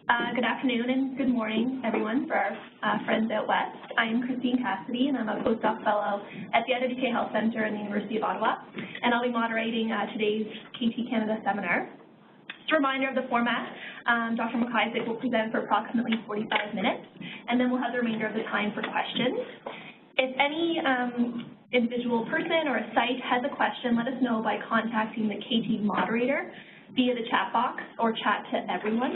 Good afternoon and good morning, everyone, for our friends out west. I am Christine Cassidy, and I'm a postdoc fellow at the NWK Health Centre in the University of Ottawa, and I'll be moderating today's KT Canada seminar. Just a reminder of the format, Dr. McIsaac will present for approximately 45 minutes, and then we'll have the remainder of the time for questions. If any individual person or a site has a question, let us know by contacting the KT moderator via the chat box or chat to everyone.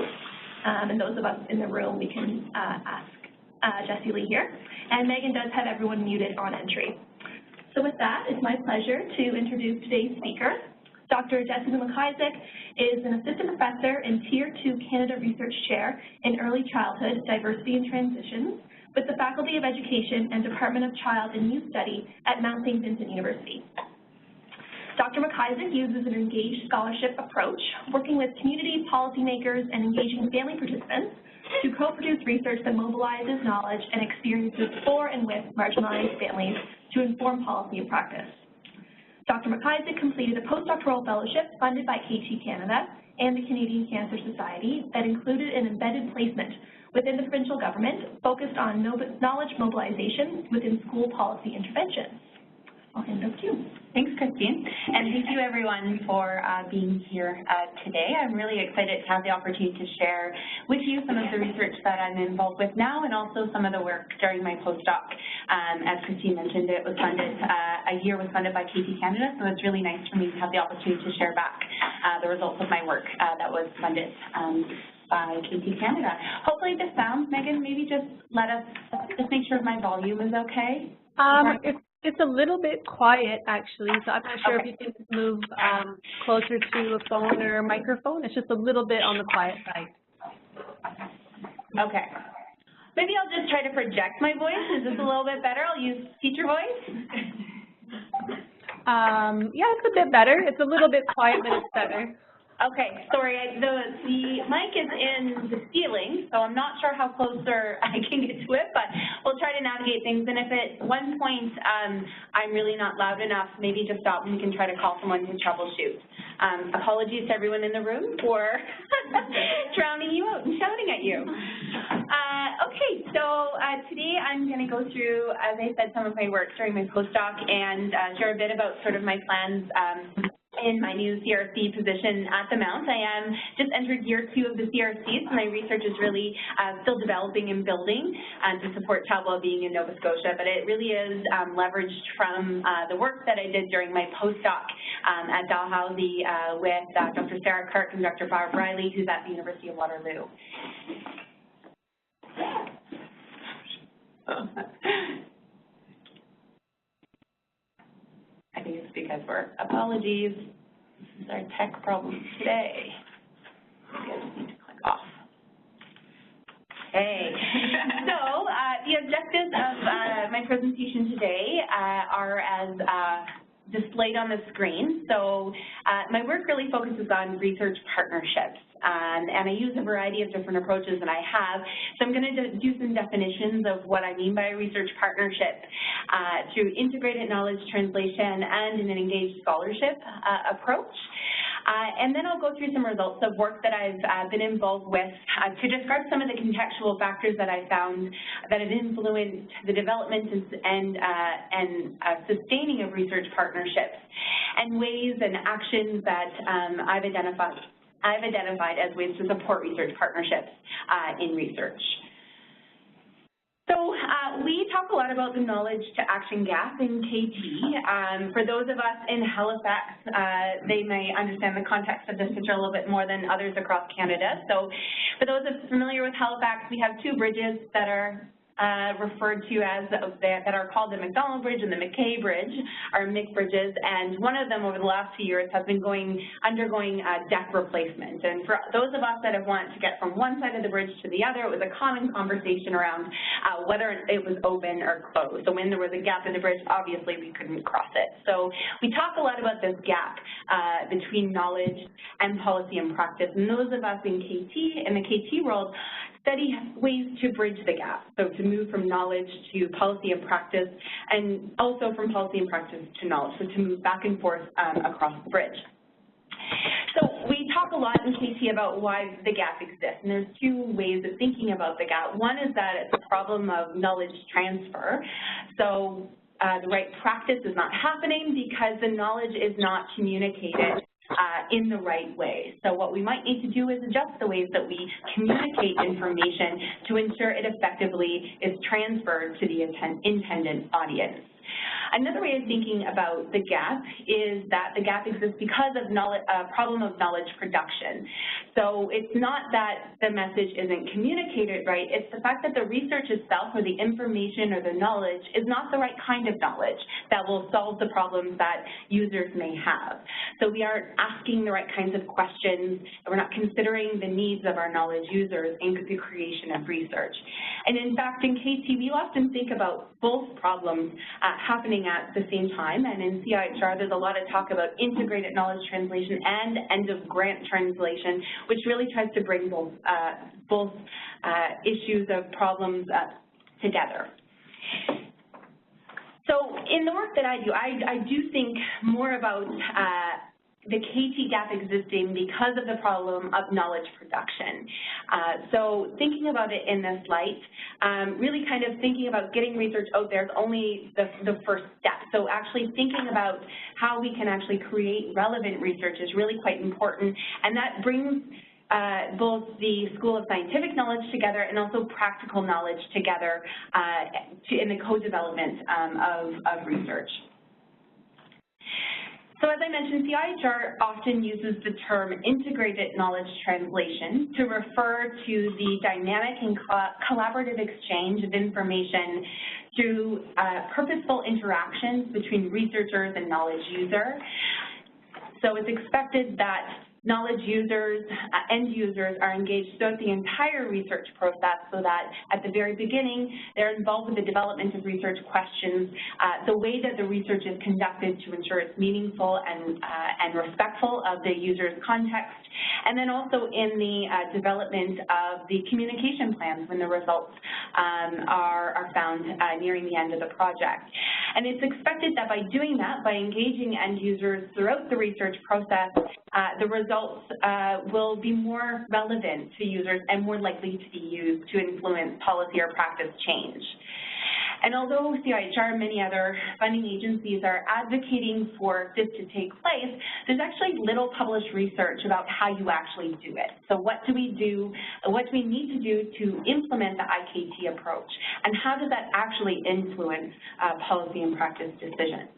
And those of us in the room, we can ask Jessie-Lee here. And Megan does have everyone muted on entry. So with that, it's my pleasure to introduce today's speaker. Dr. Jessie-Lee McIsaac is an assistant professor and Tier 2 Canada Research Chair in Early Childhood Diversity and Transitions with the Faculty of Education and Department of Child and Youth Study at Mount St. Vincent University. Dr. McIsaac uses an engaged scholarship approach, working with community policymakers and engaging family participants to co-produce research that mobilizes knowledge and experiences for and with marginalized families to inform policy and practice. Dr. McIsaac completed a postdoctoral fellowship funded by KT Canada and the Canadian Cancer Society that included an embedded placement within the provincial government focused on knowledge mobilization within school policy interventions. I'll hand it over to you. Thanks, Christine, and thank you everyone for being here today. I'm really excited to have the opportunity to share with you some of the research that I'm involved with now and also some of the work during my postdoc. As Christine mentioned, it was funded, a year was funded by KT Canada, so it's really nice for me to have the opportunity to share back the results of my work that was funded by KT Canada. Hopefully this sounds, Megan, maybe just just make sure my volume is okay. It's a little bit quiet, actually, so I'm not sure if you can move closer to a phone or a microphone. It's just a little bit on the quiet side. Okay. Maybe I'll just try to project my voice. Is this a little bit better? I'll use teacher voice. Yeah, it's a bit better. It's a little bit quiet, but it's better. Okay, sorry, the mic is in the ceiling, so I'm not sure how closer I can get to it, but we'll try to navigate things. And if at one point I'm really not loud enough, maybe just stop and we can try to call someone to troubleshoot. Apologies to everyone in the room for drowning you out and shouting at you. Okay, so today I'm going to go through, as I said, some of my work during my postdoc and share a bit about sort of my plans in my new CRC position at the Mount. I am just entered year 2 of the CRC, so my research is really still developing and building to support child well-being in Nova Scotia, but it really is leveraged from the work that I did during my postdoc at Dalhousie with Dr. Sarah Kirk and Dr. Barb Riley, who's at the University of Waterloo. I think it's because apologies, this is our tech problem today. I just need to click off. Okay, so the objectives of my presentation today are as displayed on the screen. So my work really focuses on research partnerships. And I use a variety of different approaches that I have. So I'm going to do some definitions of what I mean by a research partnership through integrated knowledge translation and an engaged scholarship approach. And then I'll go through some results of work that I've been involved with to describe some of the contextual factors that I found that have influenced the development and sustaining of research partnerships and ways and actions that I've identified as ways to support research partnerships in research. So we talk a lot about the knowledge to action gap in KT. For those of us in Halifax, they may understand the context of this picture a little bit more than others across Canada. So for those of familiar with Halifax, we have 2 bridges that are referred to as, that are called the McDonald Bridge and the McKay Bridge, or MIC bridges, and one of them over the last few years has been undergoing deck replacement. And for those of us that have wanted to get from one side of the bridge to the other, it was a common conversation around whether it was open or closed. So when there was a gap in the bridge, obviously we couldn't cross it. So we talk a lot about this gap between knowledge and policy and practice. And those of us in the KT world, study ways to bridge the gap, so to move from knowledge to policy and practice, and also from policy and practice to knowledge, so to move back and forth across the bridge. So we talk talk a lot in KT about why the gap exists, and there's two ways of thinking about the gap. One is that it's a problem of knowledge transfer. So the right practice is not happening because the knowledge is not communicated in the right way. So what we might need to do is adjust the ways that we communicate information to ensure it effectively is transferred to the intended audience. Another way of thinking about the gap is that the gap exists because of a problem of knowledge production. So it's not that the message isn't communicated right, it's the fact that the research itself or the information or the knowledge is not the right kind of knowledge that will solve the problems that users may have. So we aren't asking the right kinds of questions, and we're not considering the needs of our knowledge users in the creation of research. And in fact, in KT, we often think about both problems happening at the same time, and in CIHR there's a lot of talk about integrated knowledge translation and end-of-grant translation, which really tries to bring both issues of problems together. So in the work that I do, I do think more about the KT gap existing because of the problem of knowledge production. So thinking about it in this light, really kind of thinking about getting research out there is only the first step. So actually thinking about how we can actually create relevant research is really quite important, and that brings both the School of Scientific Knowledge together and also practical knowledge together in the co-development of research. So as I mentioned, CIHR often uses the term integrated knowledge translation to refer to the dynamic and collaborative exchange of information through purposeful interactions between researchers and knowledge user. So it's expected that knowledge users, end users are engaged throughout the entire research process so that at the very beginning they're involved with the development of research questions, the way that the research is conducted to ensure it's meaningful and respectful of the user's context, and then also in the development of the communication plans when the results are found nearing the end of the project. And it's expected that by doing that, by engaging end users throughout the research process, the results will be more relevant to users and more likely to be used to influence policy or practice change. And although CIHR and many other funding agencies are advocating for this to take place, there's actually little published research about how you actually do it. So what do we do, what do we need to do to implement the IKT approach, and how does that actually influence policy and practice decisions?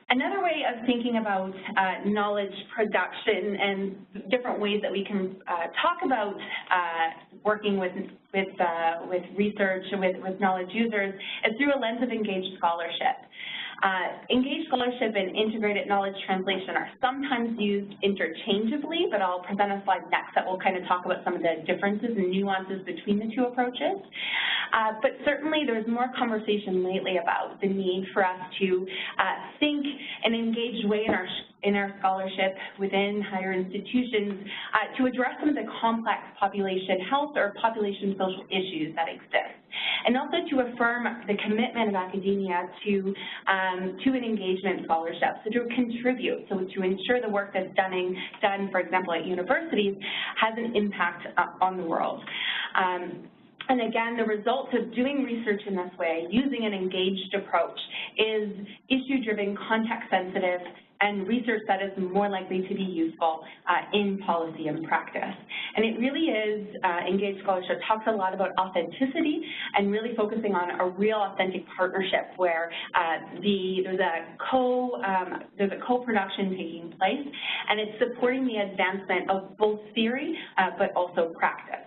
Another way of thinking about knowledge production and different ways that we can talk about working with research, with knowledge users, is through a lens of engaged scholarship. Engaged scholarship and integrated knowledge translation are sometimes used interchangeably, but I'll present a slide next that will kind of talk about some of the differences and nuances between the two approaches. But certainly there's more conversation lately about the need for us to think in an engaged way in our scholarship within higher institutions to address some of the complex population health or population social issues that exist, and also to affirm the commitment of academia to an engagement scholarship, so to contribute, so to ensure the work that's done, for example, at universities has an impact on the world. And again, the result of doing research in this way, using an engaged approach, is issue-driven, context-sensitive, and research that is more likely to be useful in policy and practice. And it really is, engaged scholarship talks a lot about authenticity and really focusing on a real authentic partnership where there's a co-production taking place, and it's supporting the advancement of both theory but also practice.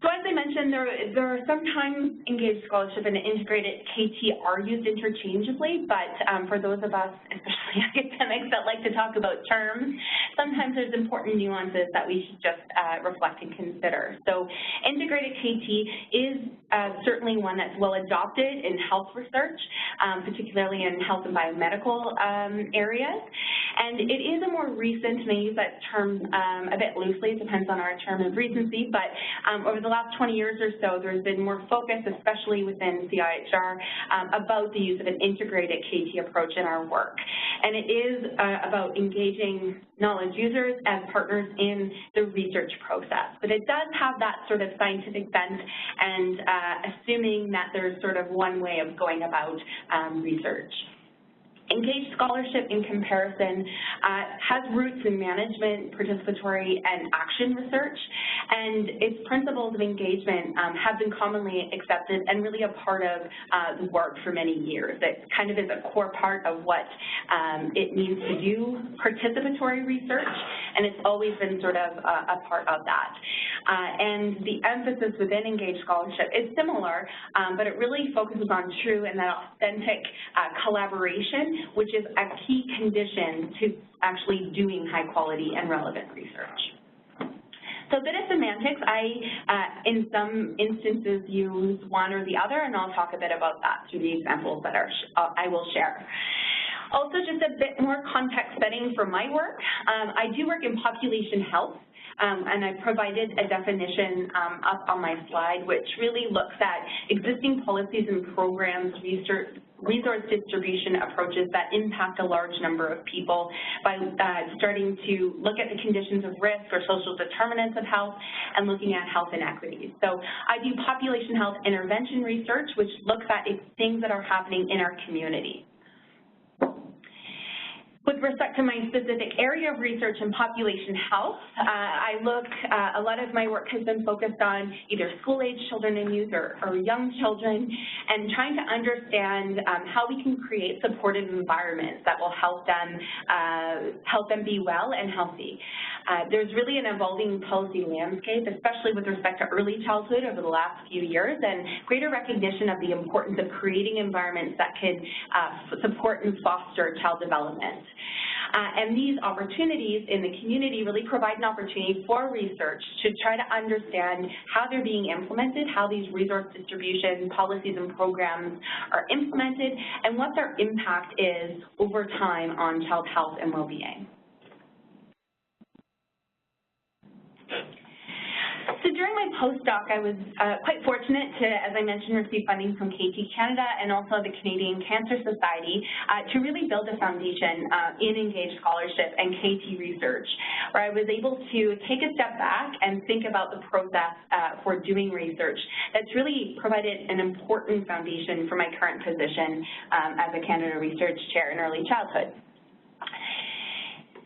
So as I mentioned, there are sometimes engaged scholarship and integrated KT are used interchangeably, but for those of us, especially academics, that like to talk about terms, sometimes there's important nuances that we should just reflect and consider. So integrated KT is certainly one that's well adopted in health research, particularly in health and biomedical areas. And it is a more recent, and I use that term a bit loosely, it depends on our term of recency, but over the last 20 years or so, there's been more focus, especially within CIHR, about the use of an integrated KT approach in our work. And it is about engaging knowledge users as partners in the research process. But it does have that sort of scientific bent and assuming that there's sort of one way of going about research. Engaged scholarship, in comparison, has roots in management, participatory, and action research, and its principles of engagement have been commonly accepted and really a part of the work for many years. It kind of is a core part of what it means to do participatory research, and it's always been sort of a part of that. And the emphasis within engaged scholarship is similar, but it really focuses on true and that authentic collaboration, which is a key condition to actually doing high quality and relevant research. So a bit of semantics, I, in some instances, use one or the other, and I'll talk a bit about that through the examples that I will share. Also, just a bit more context setting for my work. I do work in population health, and I provided a definition up on my slide, which really looks at existing policies and programs, resource distribution approaches that impact a large number of people by starting to look at the conditions of risk or social determinants of health and looking at health inequities. So I do population health intervention research, which looks at things that are happening in our community. With respect to my specific area of research in population health, a lot of my work has been focused on either school-age children and youth or young children, and trying to understand how we can create supportive environments that will help them be well and healthy. There's really an evolving policy landscape, especially with respect to early childhood over the last few years, and greater recognition of the importance of creating environments that can support and foster child development. And these opportunities in the community really provide an opportunity for research to try to understand how they're being implemented, how these resource distribution policies and programs are implemented, and what their impact is over time on child health and well-being. So during my postdoc, I was quite fortunate to, as I mentioned, receive funding from KT Canada and also the Canadian Cancer Society to really build a foundation in engaged scholarship and KT research, where I was able to take a step back and think about the process for doing research that's really provided an important foundation for my current position as a Canada Research Chair in early childhood.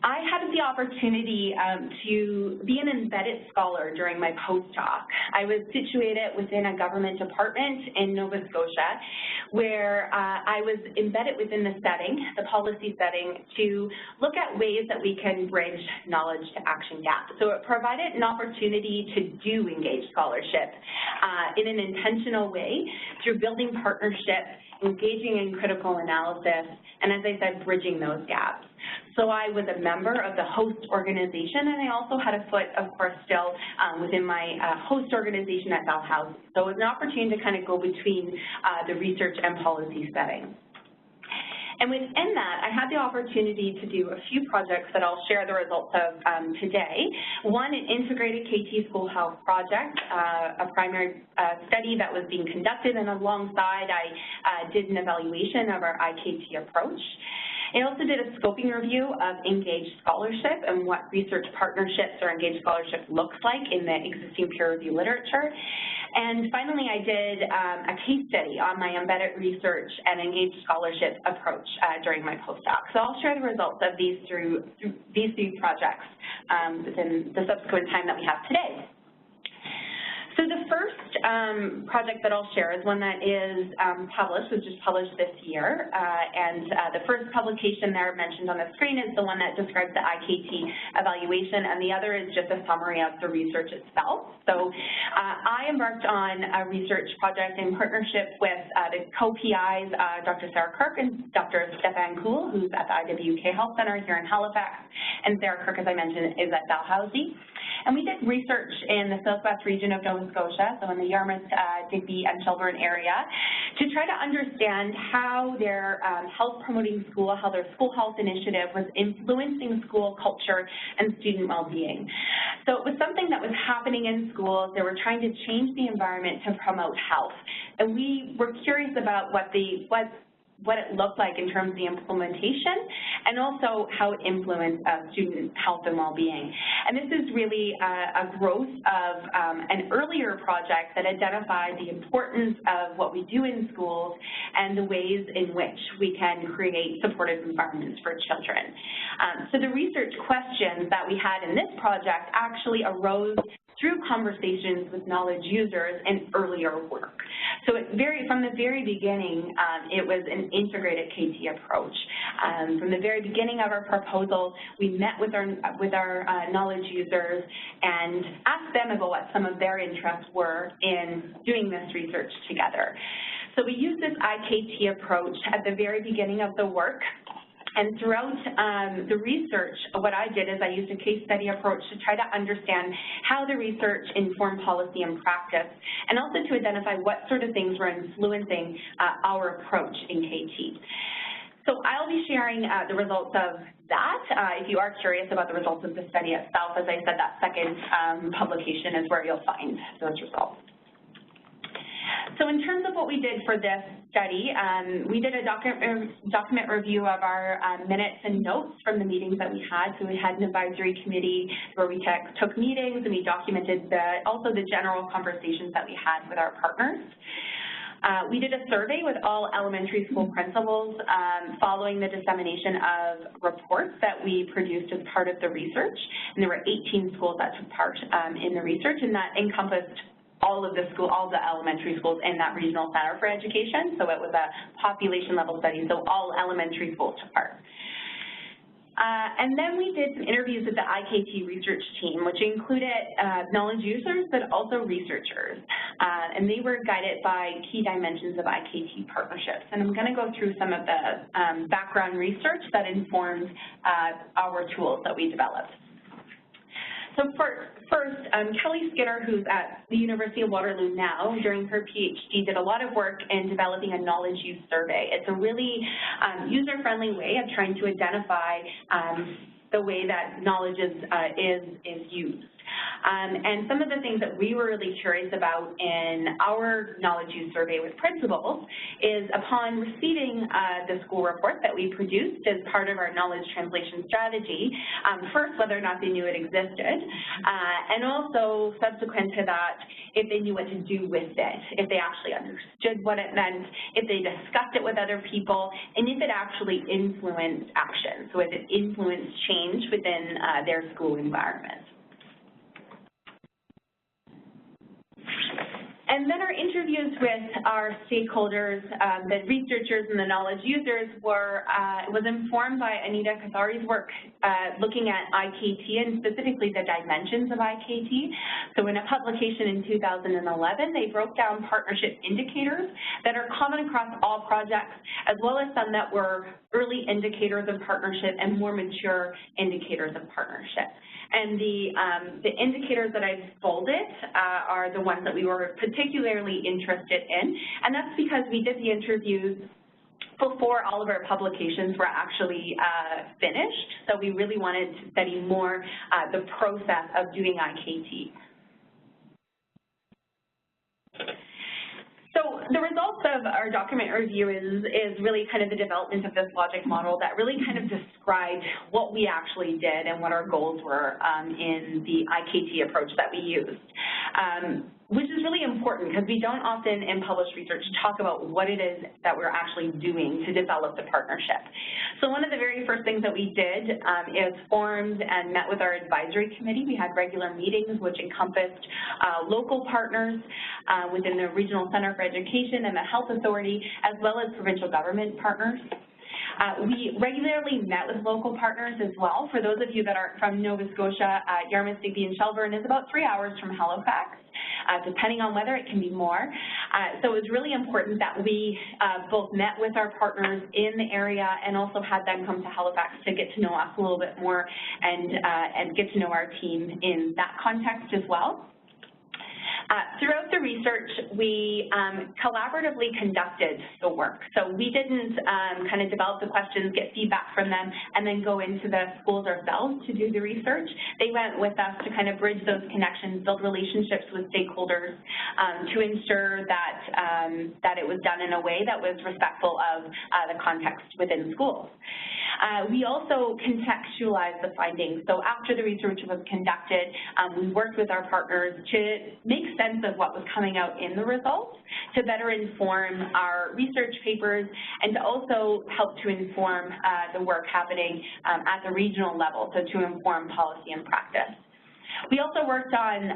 I had the opportunity to be an embedded scholar during my postdoc. I was situated within a government department in Nova Scotia where I was embedded within the setting, the policy setting, to look at ways that we can bridge knowledge to action gaps. So it provided an opportunity to do engaged scholarship in an intentional way through building partnerships, engaging in critical analysis, and as I said, bridging those gaps. So I was a member of the host organization, and I also had a foot, of course, still within my host organization at Dalhousie. So it was an opportunity to kind of go between the research and policy setting. And within that, I had the opportunity to do a few projects that I'll share the results of today. One, an integrated KT school health project, a primary study that was being conducted, and alongside I did an evaluation of our IKT approach. I also did a scoping review of engaged scholarship and what research partnerships or engaged scholarship looks like in the existing peer review literature. And finally, I did a case study on my embedded research and engaged scholarship approach during my postdoc. So I'll share the results of these through these three projects within the subsequent time that we have today. So the first project that I'll share is one that is published, was just published this year, and the first publication there mentioned on the screen is the one that describes the IKT evaluation, and the other is just a summary of the research itself. So I embarked on a research project in partnership with the co-PIs, Dr. Sarah Kirk and Dr. Stefan Kuhl, who's at the IWK Health Center here in Halifax, and Sarah Kirk, as I mentioned, is at Dalhousie. And we did research in the southwest region of Nova Scotia, so in the Yarmouth, Digby, and Shelburne area, to try to understand how their health promoting school, how their school health initiative was influencing school culture and student well-being. So it was something that was happening in schools. They were trying to change the environment to promote health. And we were curious about what it looked like in terms of the implementation and also how it influenced student health and well-being. And this is really a growth of an earlier project that identified the importance of what we do in schools and the ways in which we can create supportive environments for children. So the research questions that we had in this project actually arose through conversations with knowledge users and earlier work. So from the very beginning, it was an integrated KT approach. From the very beginning of our proposal, we met with our knowledge users and asked them about what some of their interests were in doing this research together. So we used this IKT approach at the very beginning of the work. And throughout the research, what I did is I used a case study approach to try to understand how the research informed policy and practice, and also to identify what sort of things were influencing our approach in KT. So I'll be sharing the results of that. If you are curious about the results of the study itself, as I said, that second publication is where you'll find those results. So in terms of what we did for this study, we did a document review of our minutes and notes from the meetings that we had. So we had an advisory committee where we took meetings, and we documented also the general conversations that we had with our partners. We did a survey with all elementary school principals following the dissemination of reports that we produced as part of the research. And there were 18 schools that took part in the research, and that encompassed all the elementary schools in that regional center for education. So it was a population level study, so all elementary schools took part. And then we did some interviews with the IKT research team, which included knowledge users, but also researchers. And they were guided by key dimensions of IKT partnerships. And I'm going to go through some of the background research that informed our tools that we developed. So first, Kelly Skinner, who's at the University of Waterloo now, during her PhD, did a lot of work in developing a knowledge use survey. It's a really user-friendly way of trying to identify the way that knowledge is used. And some of the things that we were really curious about in our knowledge use survey with principals is upon receiving the school report that we produced as part of our knowledge translation strategy, first, whether or not they knew it existed, and also subsequent to that, if they knew what to do with it, if they actually understood what it meant, if they discussed it with other people, and if it actually influenced action, so if it influenced change within their school environment. And then our interviews with our stakeholders, the researchers and the knowledge users was informed by Anita Kathari's work looking at IKT and specifically the dimensions of IKT. So in a publication in 2011, they broke down partnership indicators that are common across all projects, as well as some that were early indicators of partnership and more mature indicators of partnership. And the indicators that I've folded are the ones that we were particularly interested in, and that's because we did the interviews before all of our publications were actually finished, so we really wanted to study more the process of doing IKT. So the results of our document review is really kind of the development of this logic model that really kind of described what we actually did and what our goals were in the IKT approach that we used. Which is really important because we don't often in published research talk about what it is that we're actually doing to develop the partnership. So one of the very first things that we did is formed and met with our advisory committee. We had regular meetings which encompassed local partners within the Regional Center for Education and the Health Authority, as well as provincial government partners. We regularly met with local partners as well. For those of you that are from Nova Scotia, Yarmouth, Digby, and Shelburne is about 3 hours from Halifax. Depending on weather, it can be more. So it was really important that we both met with our partners in the area and also had them come to Halifax to get to know us a little bit more and get to know our team in that context as well. Throughout the research, we collaboratively conducted the work. So we didn't kind of develop the questions, get feedback from them, and then go into the schools ourselves to do the research. They went with us to kind of bridge those connections, build relationships with stakeholders to ensure that it was done in a way that was respectful of the context within schools. We also contextualized the findings. So after the research was conducted, we worked with our partners to make sense of what was coming out in the results, to better inform our research papers, and to also help to inform the work happening at the regional level, so to inform policy and practice. We also worked on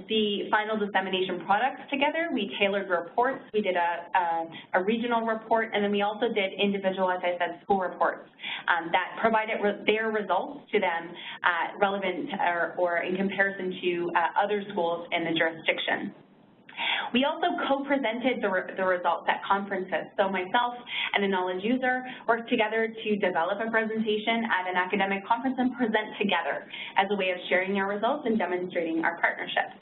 the final dissemination products together. We tailored reports. We did a regional report, and then we also did individual, as I said, school reports that provided their results to them relevant or in comparison to other schools in the jurisdiction. We also co-presented the results at conferences. So myself and a knowledge user worked together to develop a presentation at an academic conference and present together as a way of sharing our results and demonstrating our partnership.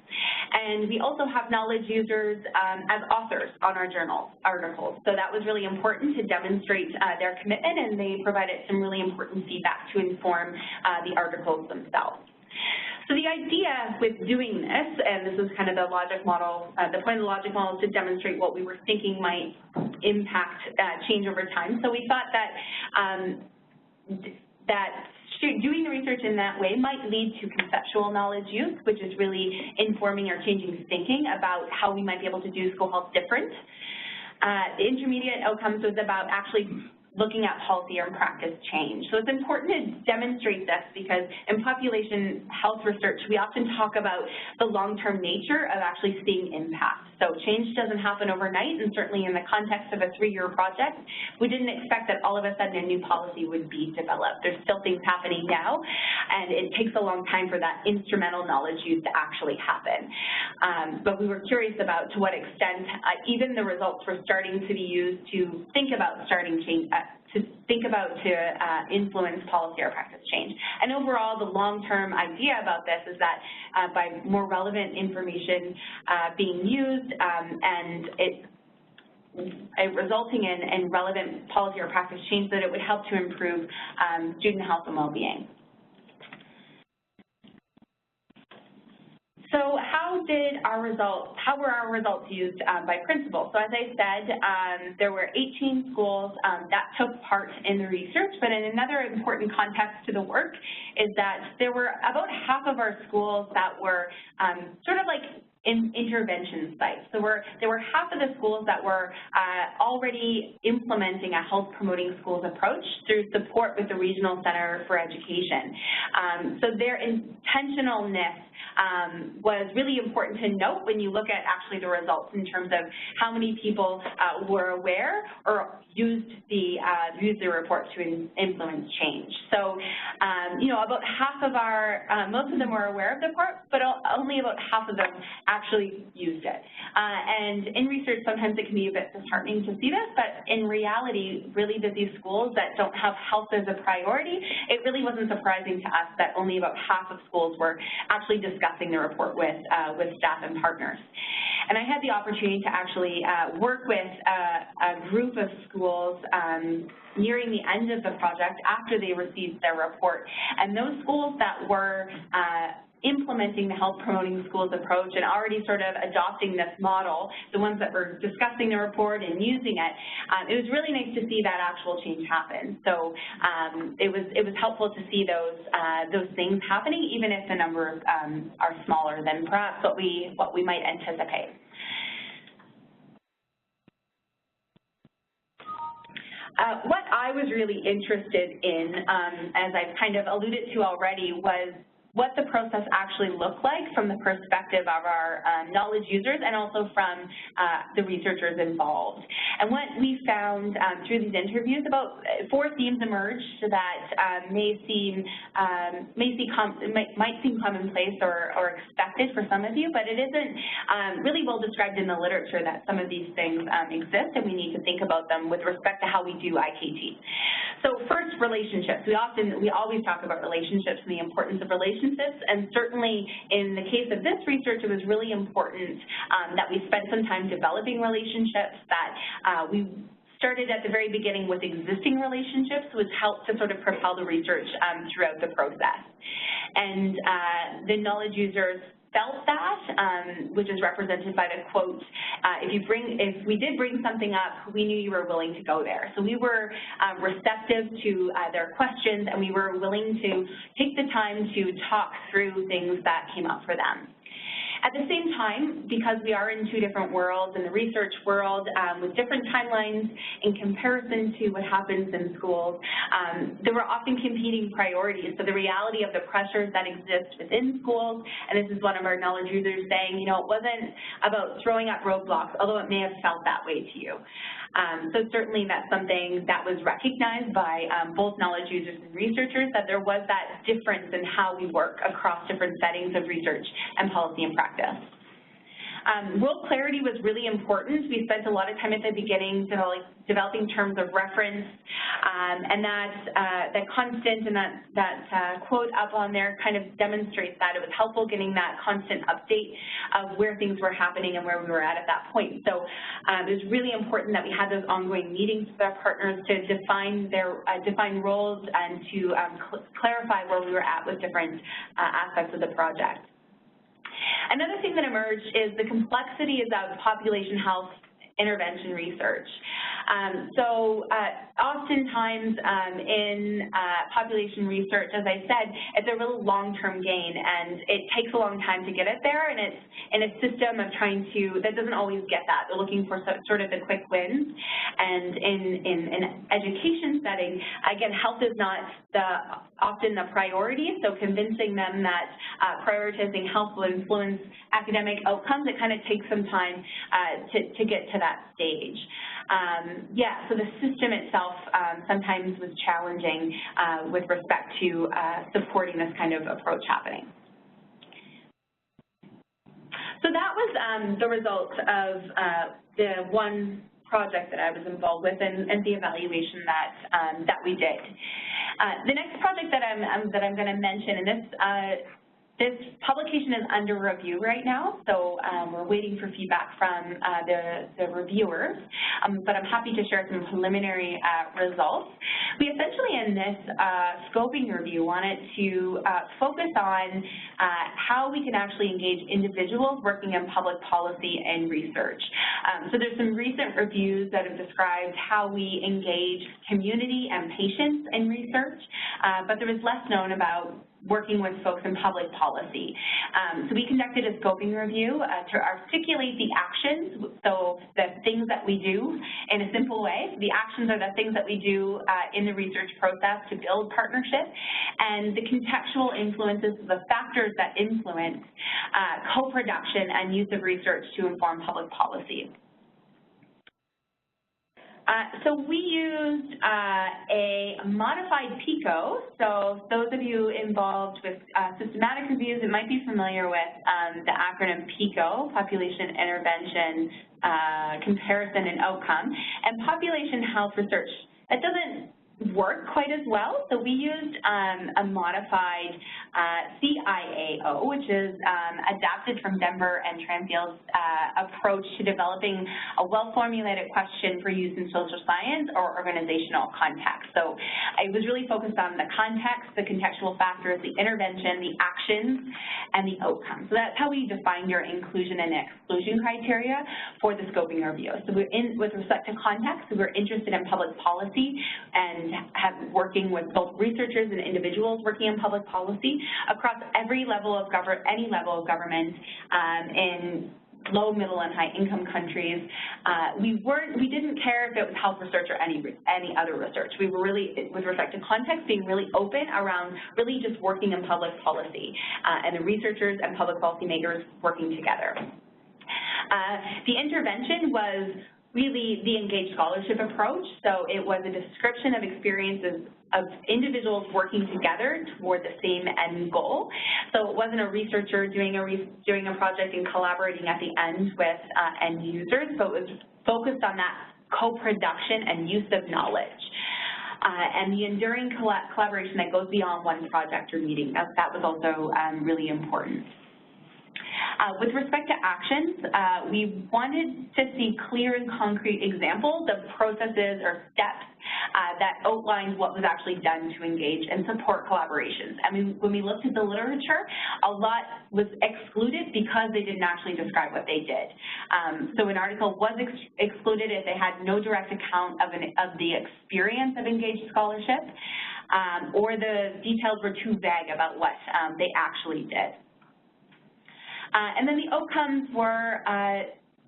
And we also have knowledge users as authors on our journal articles. So that was really important to demonstrate their commitment, and they provided some really important feedback to inform the articles themselves. So the idea with doing this, and this is kind of the logic model, the point of the logic model is to demonstrate what we were thinking might impact change over time. So we thought that doing the research in that way might lead to conceptual knowledge use, which is really informing or changing thinking about how we might be able to do school health different. The intermediate outcomes was about actually looking at policy and practice change. So it's important to demonstrate this because in population health research, we often talk about the long-term nature of actually seeing impact. So change doesn't happen overnight, and certainly in the context of a 3-year project, we didn't expect that all of a sudden a new policy would be developed. There's still things happening now, and it takes a long time for that instrumental knowledge use to actually happen. But we were curious about to what extent even the results were starting to be used to think about starting change, to influence policy or practice change. And overall, the long-term idea about this is that by more relevant information being used and it resulting in relevant policy or practice change, that it would help to improve student health and well-being. So how were our results used by principals? So as I said, there were 18 schools that took part in the research, but in another important context to the work is that there were about half of our schools that were sort of like intervention sites. So there were half of the schools that were already implementing a health promoting schools approach through support with the Regional Center for Education. So their intentionalness was really important to note when you look at actually the results in terms of how many people were aware or used the report to influence change. So, you know, about half of most of them were aware of the report, but only about half of them actually used it. And in research, sometimes it can be a bit disheartening to see this, but in reality, really busy schools that don't have health as a priority, it really wasn't surprising to us that only about half of schools were actually discussing the report with staff and partners. And I had the opportunity to actually work with a group of schools nearing the end of the project after they received their report. And those schools that were implementing the health promoting schools approach and already sort of adopting this model, the ones that were discussing the report and using it, it was really nice to see that actual change happen. So it was helpful to see those things happening, even if the numbers are smaller than perhaps what we might anticipate. What I was really interested in, as I've kind of alluded to already, was what the process actually looked like from the perspective of our knowledge users and also from the researchers involved. And what we found through these interviews, about 4 themes emerged that might seem commonplace or expected for some of you, but it isn't really well described in the literature that some of these things exist, and we need to think about them with respect to how we do IKT. So first, relationships. We always talk about relationships and the importance of relationships. relationships, and certainly in the case of this research, it was really important that we spent some time developing relationships, that we started at the very beginning with existing relationships, which helped to sort of propel the research throughout the process. And the knowledge users felt that, which is represented by the quote, if we did bring something up, we knew you were willing to go there. So we were receptive to their questions, and we were willing to take the time to talk through things that came up for them. At the same time, because we are in two different worlds, in the research world, with different timelines in comparison to what happens in schools, there were often competing priorities. So the reality of the pressures that exist within schools, and this is one of our knowledge users saying, you know, it wasn't about throwing up roadblocks, although it may have felt that way to you. So certainly that's something that was recognized by both knowledge users and researchers, that there was that difference in how we work across different settings of research and policy and practice. Role clarity was really important. We spent a lot of time at the beginning developing terms of reference, and that constant and that quote up on there kind of demonstrates that. It was helpful getting that constant update of where things were happening and where we were at that point. So it was really important that we had those ongoing meetings with our partners to define roles and to clarify where we were at with different aspects of the project. Another thing that emerged is the complexities of population health intervention research. Oftentimes in population research, as I said, it's a real long-term gain, and it takes a long time to get it there, and it's in a system of that doesn't always get that. They're looking for sort of the quick wins. And in an education setting, again, health is not often the priority, so convincing them that prioritizing health will influence academic outcomes, it kind of takes some time to get to that stage. So the system itself sometimes was challenging with respect to supporting this kind of approach happening. So that was the result of the one project that I was involved with and the evaluation that we did. The next project that I'm going to mention, and this publication is under review right now, so we're waiting for feedback from the reviewers, but I'm happy to share some preliminary results. We essentially, in this scoping review, wanted to focus on how we can actually engage individuals working in public policy and research. So there's some recent reviews that have described how we engage community and patients in research, but there was less known about working with folks in public policy. So we conducted a scoping review to articulate the actions, so the things that we do in a simple way. The actions are the things that we do in the research process to build partnership, and the contextual influences, the factors that influence co-production and use of research to inform public policy. So we used a modified PICO. So those of you involved with systematic reviews, it might be familiar with the acronym PICO, Population Intervention Comparison and Outcome. And population health research, that doesn't work quite as well, so we used a modified CIAO, which is adapted from Denver and Tranfield's approach to developing a well-formulated question for use in social science or organizational context. So it was really focused on the context, the contextual factors, the intervention, the actions, and the outcomes. So that's how we defined your inclusion and exclusion criteria for the scoping review. So with respect to context, we're interested in public policy and working with both researchers and individuals working in public policy across every level of any level of government in low, middle, and high income countries. We didn't care if it was health research or any other research. We were really, with respect to context, being really open around really just working in public policy and the researchers and public policymakers working together. The intervention was really the engaged scholarship approach. So it was a description of experiences of individuals working together toward the same end goal. So it wasn't a researcher doing a project and collaborating at the end with end users, but it was focused on that co-production and use of knowledge. and the enduring collaboration that goes beyond one project or meeting. That was also really important. With respect to actions, we wanted to see clear and concrete examples of processes or steps that outlined what was actually done to engage and support collaborations. And when we looked at the literature, a lot was excluded because they didn't actually describe what they did. So an article was excluded if they had no direct account of the experience of engaged scholarship, or the details were too vague about what they actually did. And then the outcomes were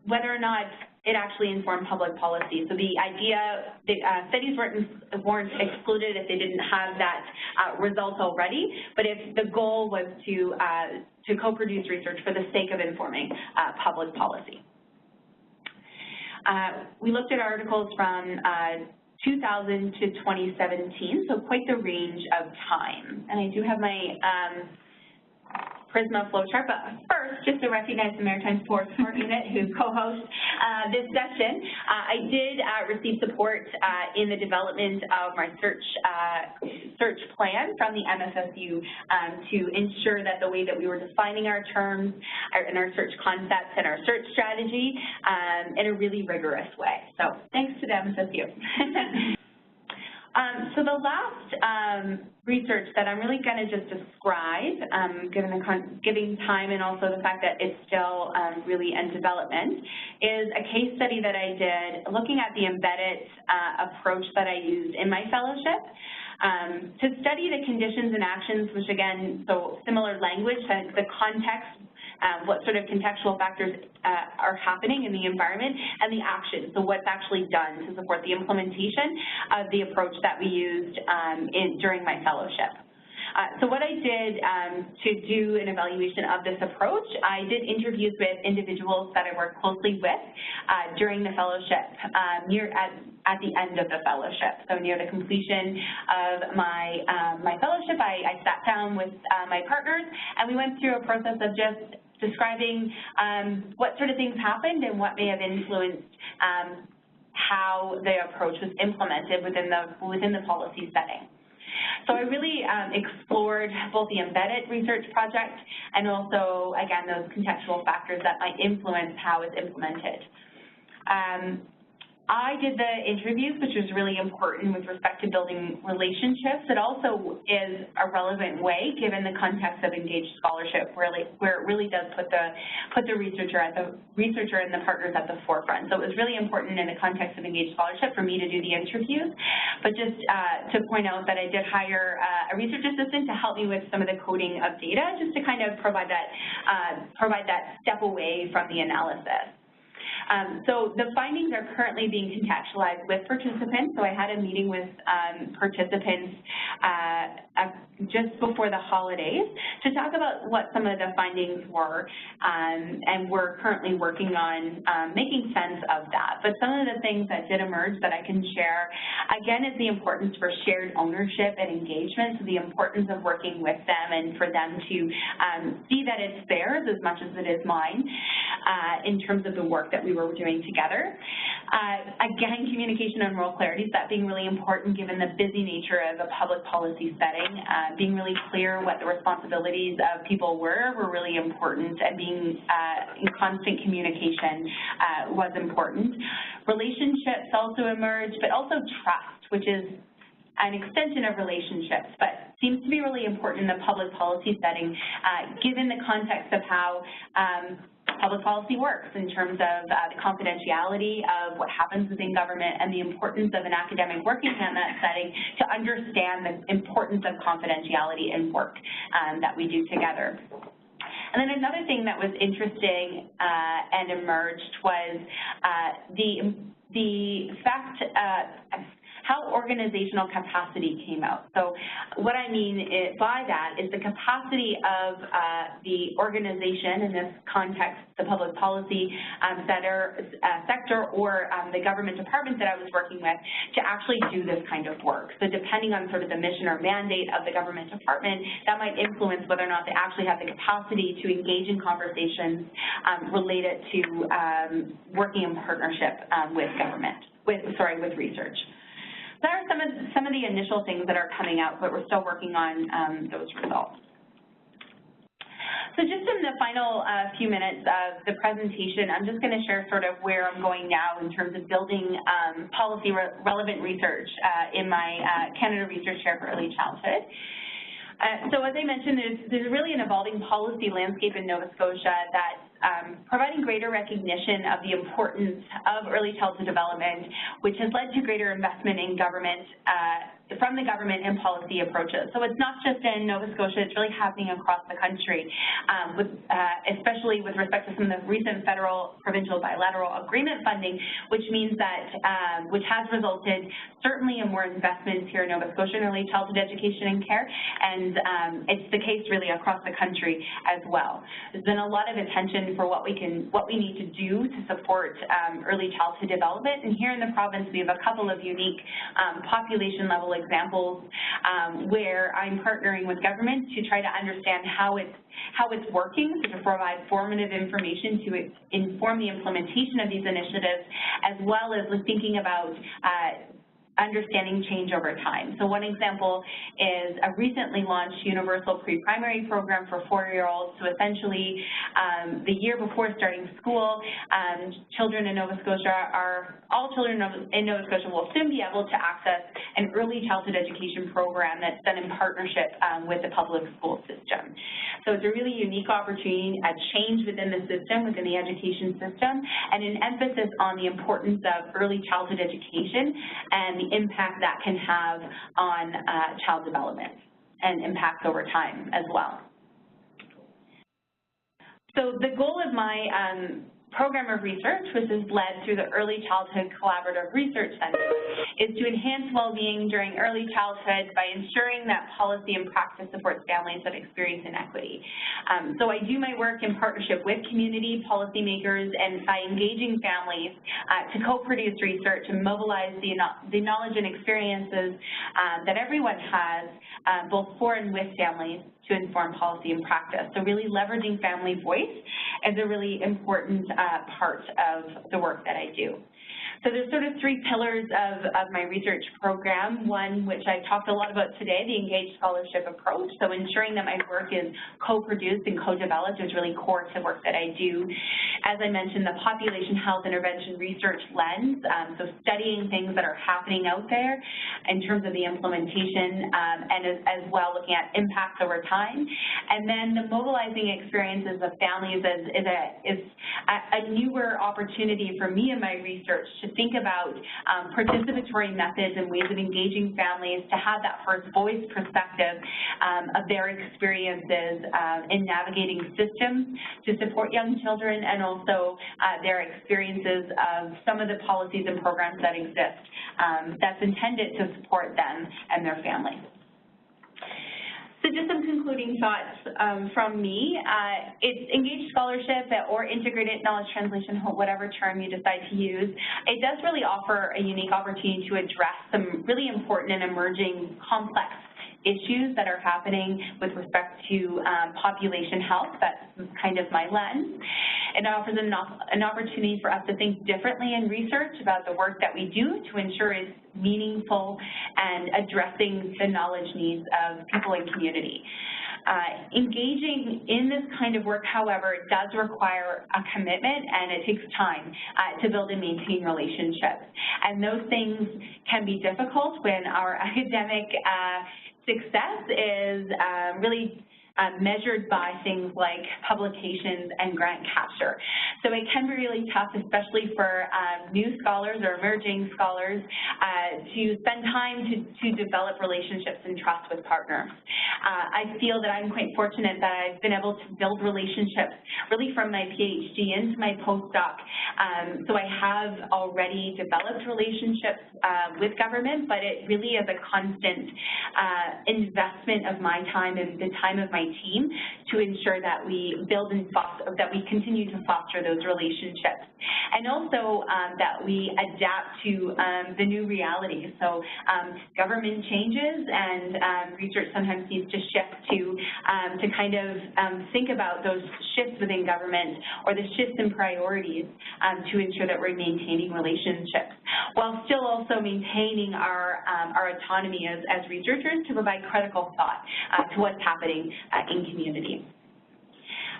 whether or not it actually informed public policy. So the idea that studies weren't excluded if they didn't have that result already, but if the goal was to co-produce research for the sake of informing public policy. We looked at articles from 2000 to 2017, so quite the range of time. And I do have my Prisma flowchart, but first, just to recognize the Maritime Support Unit who co-hosts this session, I did receive support in the development of my search plan from the MSSU to ensure that the way that we were defining our terms and our search concepts and our search strategy in a really rigorous way. So thanks to the MSSU. So the last research that I'm really going to just describe, given time and also the fact that it's still really in development, is a case study that I did looking at the embedded approach that I used in my fellowship to study the conditions and actions, which again, so similar language, the context, what sort of contextual factors are happening in the environment, and the action, so what's actually done to support the implementation of the approach that we used during my fellowship. So what I did to do an evaluation of this approach, I did interviews with individuals that I worked closely with during the fellowship, at the end of the fellowship. So near the completion of my fellowship, I sat down with my partners, and we went through a process of just describing what sort of things happened and what may have influenced how the approach was implemented within the policy setting. So I really explored both the embedded research project and also, again, those contextual factors that might influence how it's implemented. I did the interviews, which was really important with respect to building relationships. It also is a relevant way, given the context of engaged scholarship, where it really does put the researcher and the partners at the forefront. So it was really important in the context of engaged scholarship for me to do the interviews. But just to point out that I did hire a research assistant to help me with some of the coding of data, just to kind of provide that step away from the analysis. So the findings are currently being contextualized with participants. So I had a meeting with participants just before the holidays to talk about what some of the findings were, and we're currently working on making sense of that. But some of the things that did emerge that I can share, again, is the importance for shared ownership and engagement, so the importance of working with them and for them to see that it's theirs as much as it is mine in terms of the work that we were doing together. Again, communication and role clarity, that being really important given the busy nature of a public policy setting. Being really clear what the responsibilities of people were really important, and being in constant communication was important. Relationships also emerged, but also trust, which is an extension of relationships, but seems to be really important in the public policy setting, given the context of how public policy works in terms of the confidentiality of what happens within government and the importance of an academic working in that setting to understand the importance of confidentiality in work that we do together. And then another thing that was interesting and emerged was the fact how organizational capacity came out. So what I mean by that is the capacity of the organization, in this context, the public policy sector or the government department that I was working with, to actually do this kind of work. So depending on sort of the mission or mandate of the government department, that might influence whether or not they actually have the capacity to engage in conversations related to working in partnership with research. that are some of the initial things that are coming out, but we're still working on those results. So just in the final few minutes of the presentation, I'm just going to share sort of where I'm going now in terms of building policy relevant research in my Canada Research Chair for Early Childhood. So as I mentioned, there's really an evolving policy landscape in Nova Scotia that's providing greater recognition of the importance of early childhood development, which has led to greater investment in government, from the government and policy approaches. So it's not just in Nova Scotia, it's really happening across the country, especially with respect to some of the recent federal provincial bilateral agreement funding, which means that, which has resulted certainly in more investments here in Nova Scotia in early childhood education and care, and it's the case really across the country as well. There's been a lot of attention for what we need to do to support early childhood development, and here in the province we have a couple of unique population level examples where I'm partnering with government to try to understand how it's working, so to provide formative information to inform the implementation of these initiatives, as well as thinking about understanding change over time. So one example is a recently launched universal pre-primary program for 4-year-olds. So essentially, the year before starting school, children in Nova Scotia all children in Nova Scotia will soon be able to access an early childhood education program that's done in partnership with the public school system. So it's a really unique opportunity, a change within the system, within the education system, and an emphasis on the importance of early childhood education and the impact that can have on child development and impacts over time as well. So the goal of my program of research, which is led through the Early Childhood Collaborative Research Center, is to enhance well-being during early childhood by ensuring that policy and practice supports families that experience inequity. So I do my work in partnership with community policymakers and by engaging families to co-produce research and mobilize the knowledge and experiences that everyone has, both for and with families, to inform policy and practice. So really leveraging family voice is a really important part of the work that I do. So there's sort of 3 pillars of my research program. One, which I talked a lot about today, the engaged scholarship approach. So ensuring that my work is co-produced and co-developed is really core to work that I do. As I mentioned, the population health intervention research lens, so studying things that are happening out there in terms of the implementation and as well looking at impacts over time. And then the mobilizing experiences of families is a newer opportunity for me in my research to think about participatory methods and ways of engaging families to have that first voice perspective of their experiences in navigating systems to support young children, and also their experiences of some of the policies and programs that exist that's intended to support them and their families. So just some concluding thoughts from me. It's engaged scholarship or integrated knowledge translation, whatever term you decide to use. It does really offer a unique opportunity to address some really important and emerging complex issues that are happening with respect to population health. That's kind of my lens. It offers an opportunity for us to think differently in research about the work that we do to ensure it's meaningful and addressing the knowledge needs of people in community. Engaging in this kind of work, however, it does require a commitment, and it takes time to build and maintain relationships. And those things can be difficult when our academic success is really measured by things like publications and grant capture. So it can be really tough, especially for new scholars or emerging scholars, to spend time to develop relationships and trust with partners. I feel that I'm quite fortunate that I've been able to build relationships really from my PhD into my postdoc. So I have already developed relationships with government, but it really is a constant investment of my time and the time of my team to ensure that we build and foster, that we continue to foster those relationships, and also that we adapt to the new reality. So government changes, and research sometimes needs to shift to kind of think about those shifts within government or the shifts in priorities to ensure that we're maintaining relationships, while still also maintaining our autonomy as researchers to provide critical thought to what's happening in community.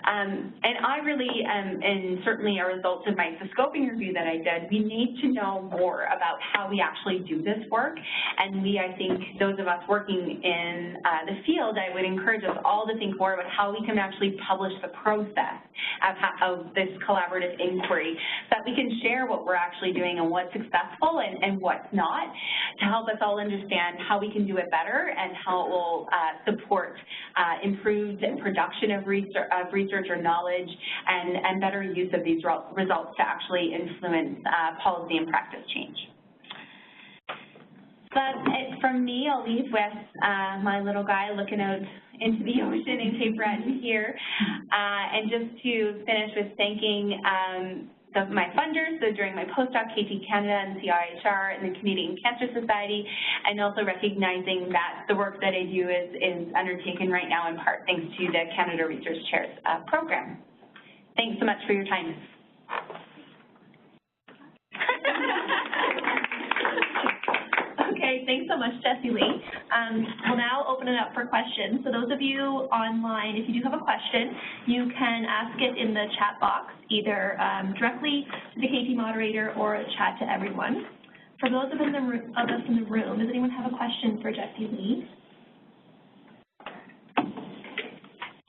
And I really, and certainly a result of my scoping review that I did, we need to know more about how we actually do this work. And I think those of us working in the field, I would encourage us all to think more about how we can actually publish the process of this collaborative inquiry, so that we can share what we're actually doing and what's successful and what's not, to help us all understand how we can do it better and how it will support improved production of research or knowledge and better use of these results to actually influence policy and practice change. That's it from me. I'll leave with my little guy looking out into the ocean in Cape Breton here. And just to finish with thanking my funders, so during my postdoc, KT Canada and CIAO and the Canadian Cancer Society, and also recognizing that the work that I do is undertaken right now in part thanks to the Canada Research Chairs program. Thanks so much for your time. Okay, thanks so much, Jessie-Lee. We'll now open it up for questions. So those of you online, if you do have a question, you can ask it in the chat box, either directly to the KT moderator or chat to everyone. For those of us in the room, does anyone have a question for Jessie-Lee?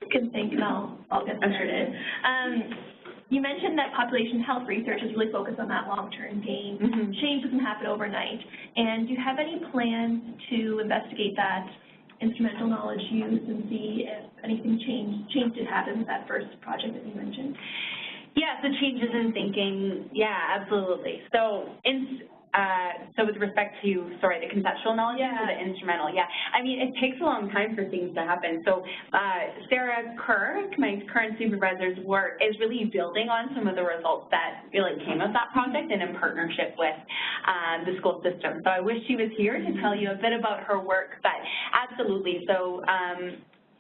You can think, and I'll get started. You mentioned that population health research is really focused on that long-term gain. Change doesn't happen overnight. And do you have any plans to investigate that instrumental knowledge use and see if anything change did happen with that first project that you mentioned? Yeah, so changes in thinking, yeah, absolutely. So so with respect to, the conceptual knowledge or the instrumental, I mean, it takes a long time for things to happen. So Sarah Kerr, my current supervisor's work, is really building on some of the results that really came of that project and in partnership with the school system. So I wish she was here to tell you a bit about her work, but absolutely. So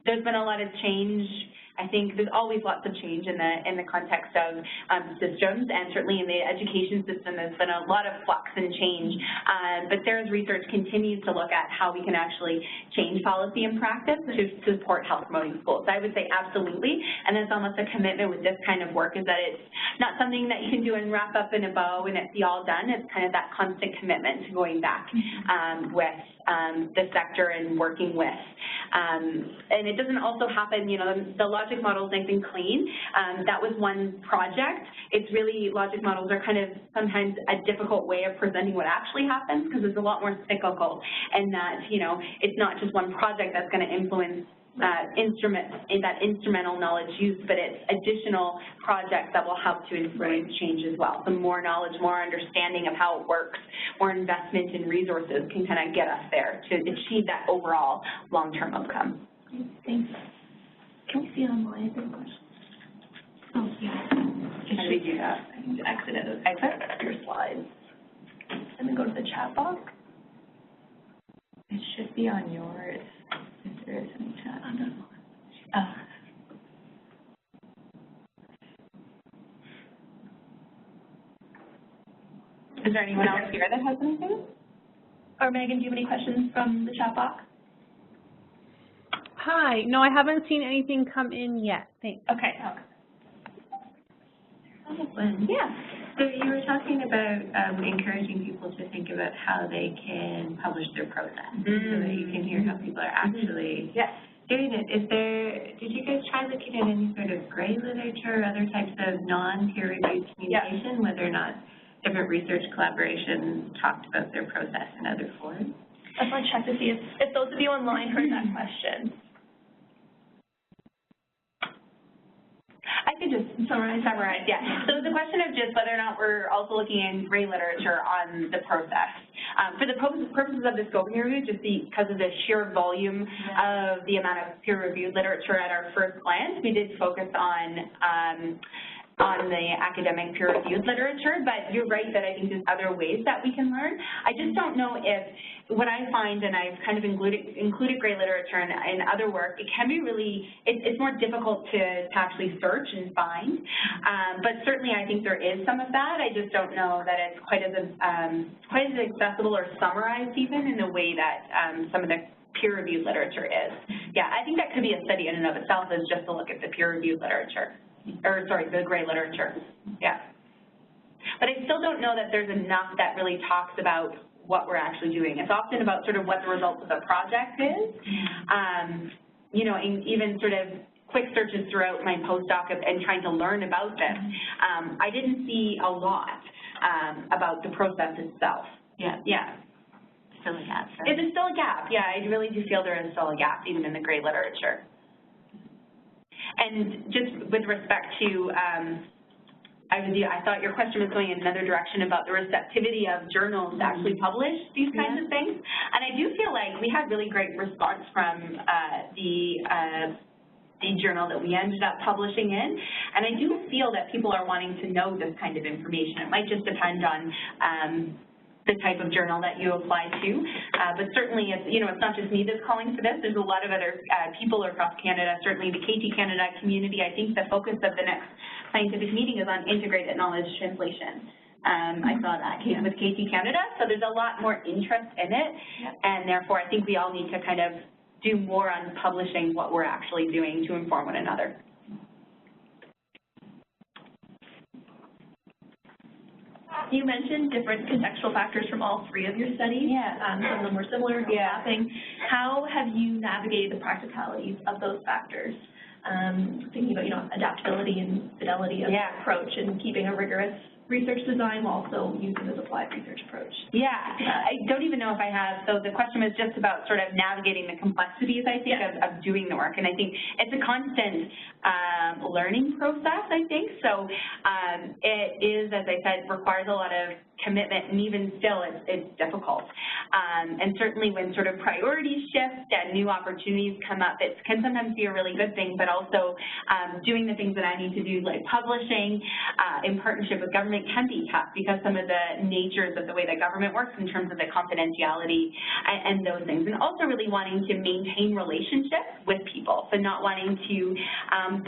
there's been a lot of change. I think there's always lots of change in the context of systems, and certainly in the education system there's been a lot of flux and change. But Sarah's research continues to look at how we can actually change policy and practice to support health promoting schools. I would say absolutely, and that's almost a commitment with this kind of work, is that it's not something that you can do and wrap up in a bow and it's all done. It's kind of that constant commitment to going back with the sector and working with. And it doesn't also happen, the logic model is nice and clean. That was one project. It's really, logic models are kind of sometimes a difficult way of presenting what actually happens, because it's a lot more cyclical, and that, it's not just one project that's going to influence that instrumental knowledge use, but it's additional projects that will help to influence change as well. So more knowledge, more understanding of how it works, more investment in resources can kind of get us there to achieve that overall long-term outcome. Thanks. Can we see online if there's a question? Oh, yeah. How do we do that? I need to exit your slides and then go to the chat box. It should be on yours. If there is any chat. Is there anyone else here that has anything? Or Megan, do you have any questions from the chat box? Hi. No, I haven't seen anything come in yet. Thanks. Okay. Yeah. So you were talking about encouraging people to think about how they can publish their process, so that you can hear how people are actually doing it. Did you guys try looking at any sort of gray literature or other types of non-peer-reviewed communication, whether or not different research collaborations talked about their process in other forums? I just want to check to see if those of you online heard that question. I could just summarize? Yeah. So the question of just whether or not we're also looking in gray literature on the process. For the purposes of the scoping review, just because of the sheer volume of the amount of peer-reviewed literature at our first glance, we did focus on the academic peer-reviewed literature, but you're right that I think there's other ways that we can learn. I just don't know if, what I find, and I've kind of included gray literature in other work, it can be really, it's more difficult to actually search and find, but certainly I think there is some of that. I just don't know that it's quite as accessible or summarized even in the way that some of the peer-reviewed literature is. Yeah, I think that could be a study in and of itself, is just to look at the peer-reviewed literature. Or sorry, the gray literature, yeah. But I still don't know that there's enough that really talks about what we're actually doing. It's often about sort of what the results of the project is. You know, even sort of quick searches throughout my postdoc and trying to learn about this, I didn't see a lot about the process itself. Yeah. Still a gap. It is still a gap, yeah. I really do feel there is still a gap even in the gray literature. And just with respect to, I thought your question was going in another direction about the receptivity of journals to actually publish these kinds of things. And I do feel like we had really great response from the journal that we ended up publishing in. And I do feel that people are wanting to know this kind of information. It might just depend on the type of journal that you apply to, but certainly it's, you know, it's not just me that's calling for this. There's a lot of other people across Canada, certainly the KT Canada community. I think the focus of the next scientific meeting is on integrated knowledge translation. I saw that with KT Canada, so there's a lot more interest in it, and therefore I think we all need to kind of do more on publishing what we're actually doing to inform one another. You mentioned different contextual factors from all three of your studies. Some of them were similar, overlapping. How have you navigated the practicalities of those factors? Thinking about, you know, adaptability and fidelity of the approach and keeping a rigorous research design while also using this applied research approach. Yeah, I don't even know if I have, so the question was just about sort of navigating the complexities, I think, of doing the work. And I think it's a constant learning process, I think. So it is, as I said, requires a lot of commitment, and even still it's difficult. And certainly when sort of priorities shift and new opportunities come up, it can sometimes be a really good thing, but also doing the things that I need to do, like publishing in partnership with government, can be tough because some of the natures of the way that government works in terms of the confidentiality and those things, and also really wanting to maintain relationships with people, so not wanting to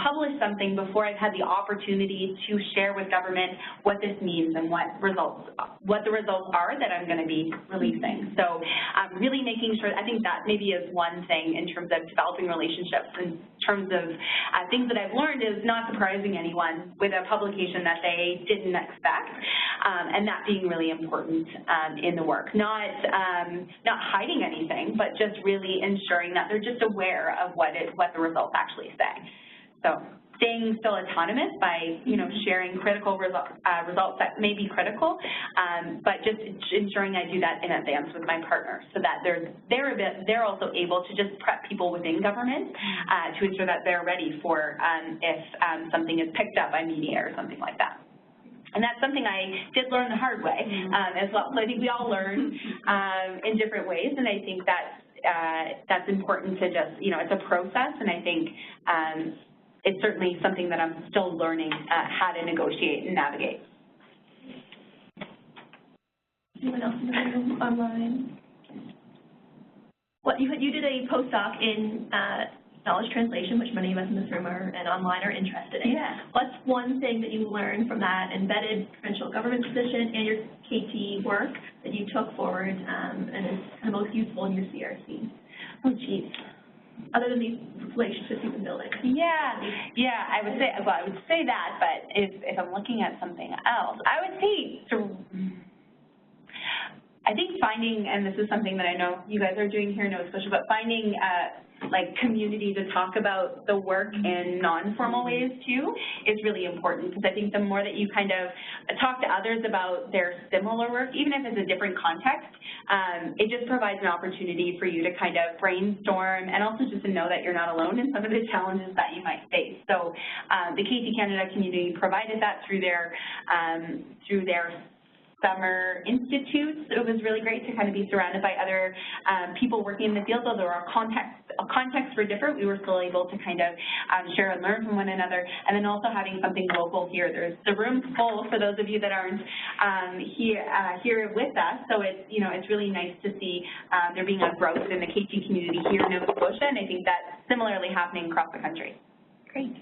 publish something before I've had the opportunity to share with government what this means and what the results are that I'm going to be releasing. So really making sure, I think that maybe is one thing in terms of developing relationships, in terms of things that I've learned is not surprising anyone with a publication that they didn't expect, and that being really important in the work. Not hiding anything, but just really ensuring that they're just aware of what the results actually say. So staying still autonomous by, you know, sharing critical results that may be critical, but just ensuring I do that in advance with my partners so that they're also able to just prep people within government to ensure that they're ready for if something is picked up by media or something like that. And that's something I did learn the hard way as well. So I think we all learn in different ways, and I think that's important to just, you know, it's a process, and I think it's certainly something that I'm still learning how to negotiate and navigate. Anyone else in the room online? Well, you did a postdoc in knowledge translation, which many of us in this room and online are interested in. What's one thing that you learned from that embedded provincial government position and your KT work that you took forward and is kind of most useful in your CRC? Oh, geez. Other than these relationships you've been building. I would say that, but if I'm looking at something else, I would say I think finding, and this is something that I know you guys are doing here in Nova Scotia, but finding like community to talk about the work in non-formal ways too is really important, because I think the more that you kind of talk to others about their similar work, even if it's a different context, it just provides an opportunity for you to kind of brainstorm and also just to know that you're not alone in some of the challenges that you might face. So the KT Canada community provided that through their summer institutes. It was really great to kind of be surrounded by other people working in the field. Although our contexts were different, we were still able to kind of share and learn from one another. And then also having something local here. There's the room full for those of you that aren't here with us. So it's, you know, it's really nice to see there being a growth in the KT community here in Nova Scotia, and I think that's similarly happening across the country. Great.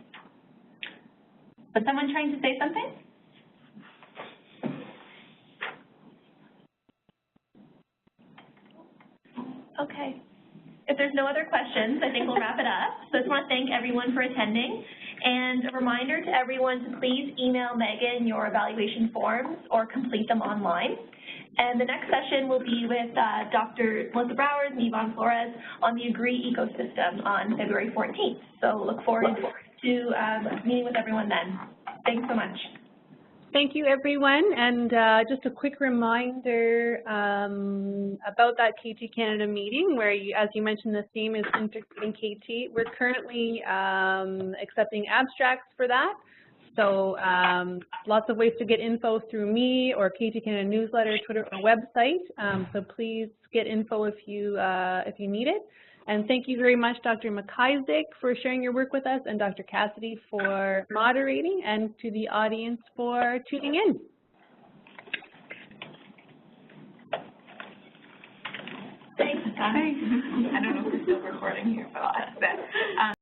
Was someone trying to say something? Okay. If there's no other questions, I think we'll wrap it up. So I just want to thank everyone for attending. And a reminder to everyone to please email Megan your evaluation forms or complete them online. And the next session will be with Dr. Melissa Browers and Yvonne Flores on the AGREE ecosystem on February 14th. So look forward to meeting with everyone then. Thanks so much. Thank you, everyone. And just a quick reminder about that KT Canada meeting, where, as you mentioned, the theme is Integrating KT. We're currently accepting abstracts for that. So lots of ways to get info through me or KT Canada newsletter, Twitter, or website. So please get info if you need it. And thank you very much, Dr. McIsaac, for sharing your work with us, and Dr. Cassidy for moderating, and to the audience for tuning in. Thanks. I don't know if we're still recording here, but I'll ask that.